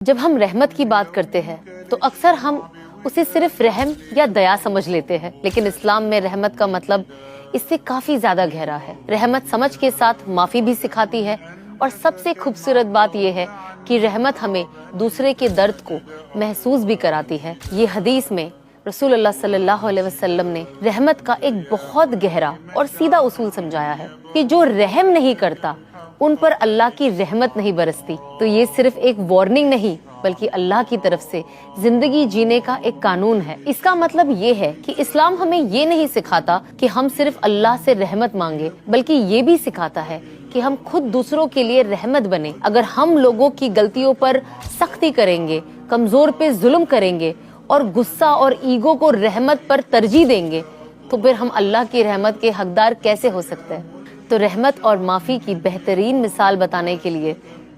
جب ہم رحمت کی بات کرتے ہیں تو اکثر ہم اسے صرف رحم یا دیا سمجھ لیتے ہیں، لیکن اسلام میں رحمت کا مطلب اس سے کافی زیادہ گہرا ہے۔ رحمت سمجھ کے ساتھ معافی بھی سکھاتی ہے، اور سب سے خوبصورت بات یہ ہے کہ رحمت ہمیں دوسرے کے درد کو محسوس بھی کراتی ہے۔ یہ حدیث میں رسول اللہ صلی اللہ علیہ وسلم نے رحمت کا ایک بہت گہرا اور سیدھا اصول سمجھایا ہے کہ جو رحم نہیں کرتا ان پر اللہ کی رحمت نہیں برستی۔ تو یہ صرف ایک وارننگ نہیں بلکہ اللہ کی طرف سے زندگی جینے کا ایک قانون ہے۔ اس کا مطلب یہ ہے کہ اسلام ہمیں یہ نہیں سکھاتا کہ ہم صرف اللہ سے رحمت مانگے، بلکہ یہ بھی سکھاتا ہے کہ ہم خود دوسروں کے لیے رحمت بنیں۔ اگر ہم لوگوں کی غلطیوں پر سختی کریں گے، کمزور پہ ظلم کریں گے اور غصہ اور ایگو کو رحمت پر ترجیح دیں گے تو پھر ہم اللہ کی رحمت کے حقدار کیسے ہو سکتے ہیں؟ تو رحمت اور معافی کی بہترین مثال بتانے کے لیے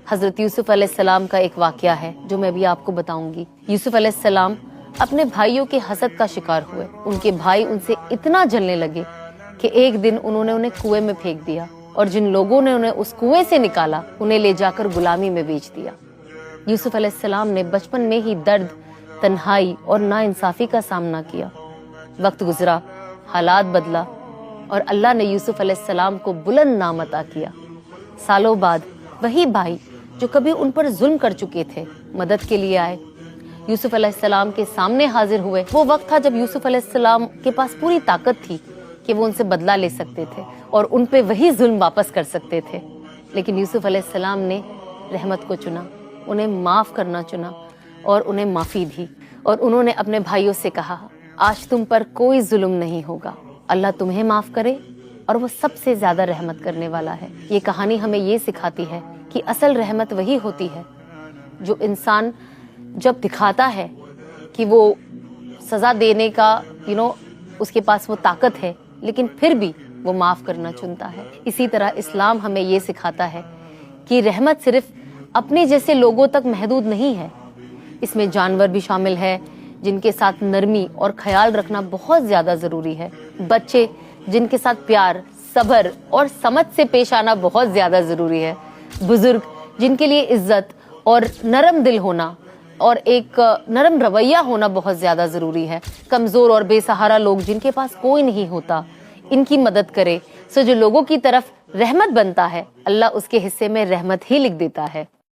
حضرت یوسف علیہ السلام کا ایک واقعہ ہے جو میں بھی آپ کو بتاؤں گی۔ یوسف علیہ السلام اپنے بھائیوں کے حسد کا شکار ہوئے۔ ان کے بھائی ان سے اتنا جلنے لگے کہ ایک دن انہوں نے انہیں کنویں میں پھینک دیا، اور جن لوگوں نے انہیں اس کنویں سے نکالا انہیں لے جا کر غلامی میں بیچ دیا۔ یوسف علیہ السلام نے بچپن میں ہی درد، تنہائی اور ناانصافی کا سامنا کیا۔ وقت گزرا، حالات بدلا، اور اللہ نے یوسف علیہ السلام کو بلند نام عطا کیا۔ سالوں بعد وہی بھائی جو کبھی ان پر ظلم کر چکے تھے مدد کے لیے آئے، یوسف علیہ السلام کے سامنے حاضر ہوئے۔ وہ وقت تھا جب یوسف علیہ السلام کے پاس پوری طاقت تھی کہ وہ ان سے بدلہ لے سکتے تھے اور ان پہ وہی ظلم واپس کر سکتے تھے، لیکن یوسف علیہ السلام نے رحمت کو چنا، انہیں معاف کرنا چنا اور انہیں معافی دی، اور انہوں نے اپنے بھائیوں سے کہا آج تم پر کوئی ظلم نہیں ہوگا، اللہ تمہیں معاف کرے اور وہ سب سے زیادہ رحمت کرنے والا ہے۔ یہ کہانی ہمیں یہ سکھاتی ہے کہ اصل رحمت وہی ہوتی ہے جو انسان جب دکھاتا ہے کہ وہ سزا دینے کا اس کے پاس وہ طاقت ہے، لیکن پھر بھی وہ معاف کرنا چنتا ہے۔ اسی طرح اسلام ہمیں یہ سکھاتا ہے کہ رحمت صرف اپنے جیسے لوگوں تک محدود نہیں ہے، اس میں جانور بھی شامل ہے جن کے ساتھ نرمی اور خیال رکھنا بہت زیادہ ضروری ہے، بچے جن کے ساتھ پیار، صبر اور سمجھ سے پیش آنا بہت زیادہ ضروری ہے، بزرگ جن کے لیے عزت اور نرم دل ہونا اور ایک نرم رویہ ہونا بہت زیادہ ضروری ہے، کمزور اور بے سہارا لوگ جن کے پاس کوئی نہیں ہوتا، ان کی مدد کرے۔ جو لوگوں کی طرف رحمت بنتا ہے اللہ اس کے حصے میں رحمت ہی لکھ دیتا ہے۔